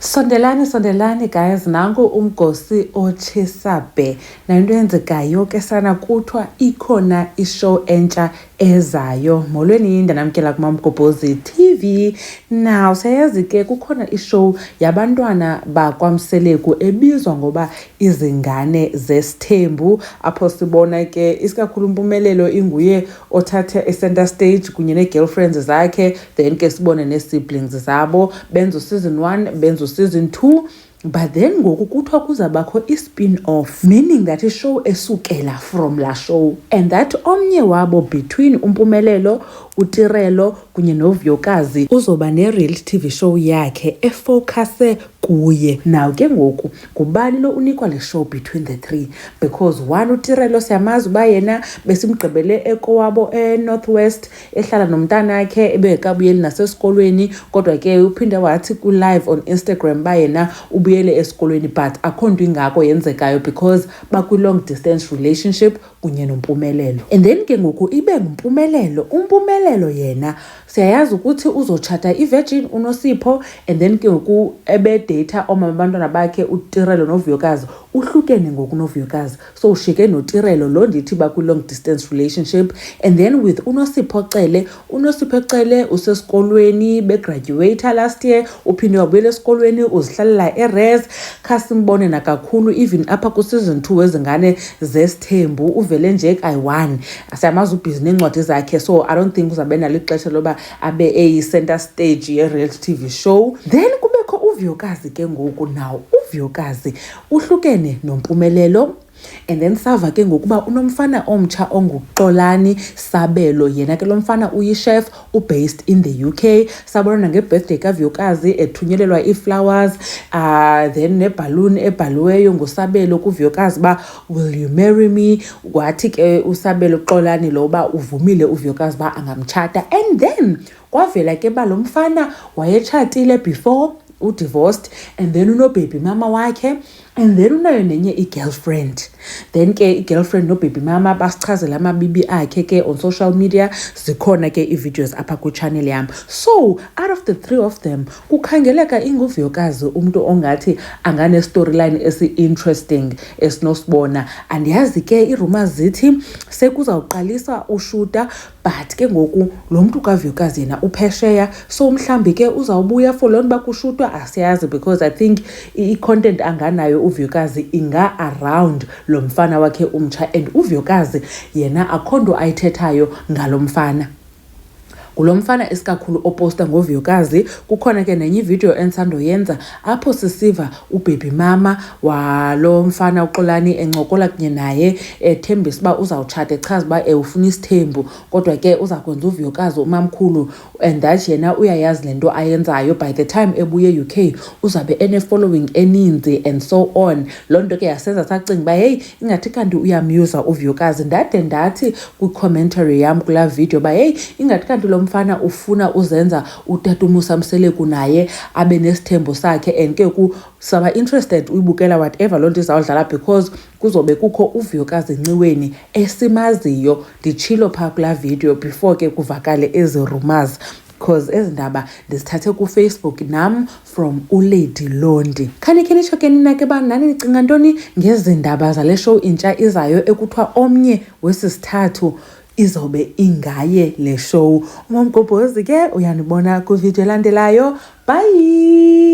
Sondelani guys, nangu umgosi oTshisabe. Nanto yenzekayo ke sana kuthiwa ikhona ishow entsha ezayo. Molweni ndanamkela kuMamgobhozi TV. Now sayazi ke kukhona ishow yabantwana bakwaMseleku ebizwa ngoba Izingane Zesithembu, apho sibona ke isikakhulu Mpumelelo inguye othathe center stage kunye ne-girlfriends zakhe, then ke sibone ne-siblings zabo benza season 1 benza season 2. But then ngoku kuthiwa kuzabakho i-spin-off, meaning that ishow esukela from la show, and that omnye wabo between uMpumelelo, uTirelo kunye noVyokazi uzoba ne-real TV show yakhe efocuse kuye. Now ke ngoku ngubani lo unikwa le show between the three? Because one, uTirelo siyamazi uba yena besimgqibele ekowabo eNorthwest ehlala nomntana wakhe ebekabuyeli nasesikolweni, kodwa ke uphinde wathi ku-live on Instagram ba yena ubuyele esikolweni, but akho nto ingako yenzekayo because bakwi-long distance relationship kunye noMpumelelo. And then ke ngoku ibe nguMpumelelo, uMpumelelo yena siyayazi ukuthi uzotshata iVirgin uNosipho, and then ke ngoku ebedata omama abantwana bakhe uTirelo noVyokazi uhlukene ngoku noVyokazi, so ushiyeke noTirelo lo ndithi bakwi-long distance relationship. And then with uNosipho Cele usesikolweni begraduate last year, uphinde wabuyela esikolweni uzihlalela eRes. Khasimbone nakakhulu even apha ku-season 2 wezingane zesithembu uvele nje kayi-1, siyamazi ubhizi neencwadi zakhe, so I don't think uzabe nalo ixesha loba abe eyi-center stage ye-real TV show. Then kubekho uVyokazi ke ngoku. Now uVyokazi uhlukene noMpumelelo, and then sava ke ngokuba unomfana omtsha onguXolani Sabelo, yena ke lo mfana uyi-chef based in the UK. Sabona nge-birthday kaVyokazi ethunyelelwa ii-flowers, then nebhaluni ebhaliweyo nguSabelo kuVyokazi ba will you marry me, wathi ke uSabelo Xolani lo ba uvumile uVyokazi ba angamtshata. And then kwavela ke ba lo mfana wayetshatile before divorced, and then unobaby mama wakhe, and then unayo nenye i-girlfriend. Then ke i-girlfriend nobaby mama basichazela amabibi akhe ke on social media, zikhona ke i-videos apha ku-channel yam. So out of the three of them kukhangeleka inguVyokazi umntu ongathi angane-storyline esi-interesting esinosibona. Andiyazi ke iirumors zithi sekuzawuqalisa ushuta, but ke ngoku lo mntu kaVyokazi yena uphesheya, so mhlambi ke uzawubuya for loo nto bakushutwa asiyazi, because I think i-content anganayo uVyokazi inga around lo mfana wakhe umtsha, and uVyokazi yena akho nto ayithethayo ngalo mfana. Kulo mfana isikakhulu oposta ngoVyokazi kukhona ke nenye ivideo ensandoyenza apho sisiva ubaby mama walo mfana uXolani encokola kunye naye ethembisa uba uzawutshata, echaza uba ufuna isithembu, kodwa ke uza kwenza uVyokazi umamkhulu, and that yena uyayazi le nto ayenzayo. By the time ebuye UK uzabe ene-following eninzi and so on. Loo nto ke yasenza sacinga uba heyi ingathi kanti uyamyuza uVyokazi. Ndade ndathi kwi-commentary yam kulaa video uba heyi ingathi kanti lo mfana ufuna uzenza utata uMusa Mseleku naye abe nesithembu sakhe, and ke saba interested uyibukela whatever loo nto izawudlala, because kuzobe kukho uVyokazi Nciweni esimaziyo. Nditshilo phaa kulaa video before ke kuvakale ezi rumors, because ezi ndaba ndizithathe kuFacebook nam from uLady Londi. Khanikhe nitsho ke nina ke bani nani nicinga ntoni ngezi ndaba zale show intsha izayo ekuthiwa omnye wesisithathu izobe ingaye le show? uMamgobhozi ke uyanibona kwivideo elandelayo. Bye.